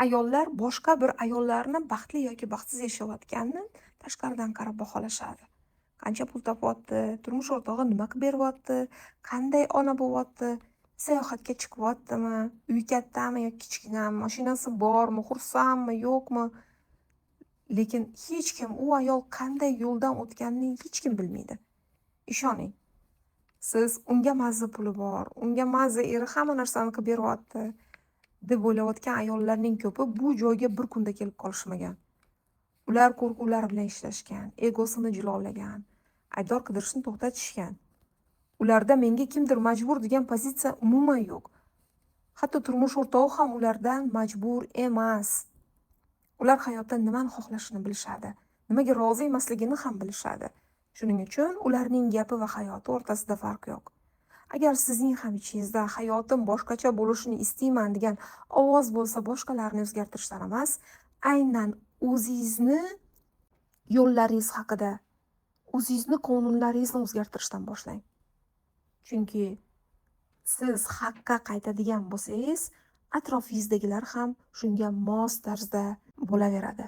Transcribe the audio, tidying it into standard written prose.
ayollar boshqa bir ayollarni baxtli yoki baxtsiz yashayotganini tashqaridan qarab baholashadi. Qancha pul topyapti, turmush o'rtog'i nima qilib beryapti, qanday ona bo'lyapti, sayohatga chiqyaptimi, uyi kattami yoki kichkinami, mashinasi bormi, xursandmi, yo'qmi. Lekin hech kim u ayol qanday yo'ldan o'tganini hech kim bilmaydi. Ishoning. Siz unga mazza puli bor, unga mazza eri hamma narsani qilib beryapti deb o'ylayotgan ayollarning ko'pi bu joyga bir kunda kelib qolishmagan. Ular qo'rquvlar bilan ishlashgan, egosini jilolagan, aybdor qidirishni to'xtatishgan. Ularda menga kimdir majbur degan pozitsiya umuman yo'q. Hatto turmush o'rtog'i ham ulardan majbur emas. Ular hayotda nimani xohlashini bilishadi, nimaga rozi emasligini ham bilishadi. Shuning uchun ularning gapi va hayoti o'rtasida farq yo'q. Agar sizning ham ichingizda hayotim boshqacha bo'lishini istayman degan ovoz bo'lsa, boshqalarni o'zgartirishdan emas, aynan o'zingizni yo'llaringiz haqida, o'zingizni qonunlaringizni o'zgartirishdan boshlang. Chunki siz haqqa qaytadigan bo'lsangiz, atrofingizdagilar ham shunga mos tarzda bo'laveradi.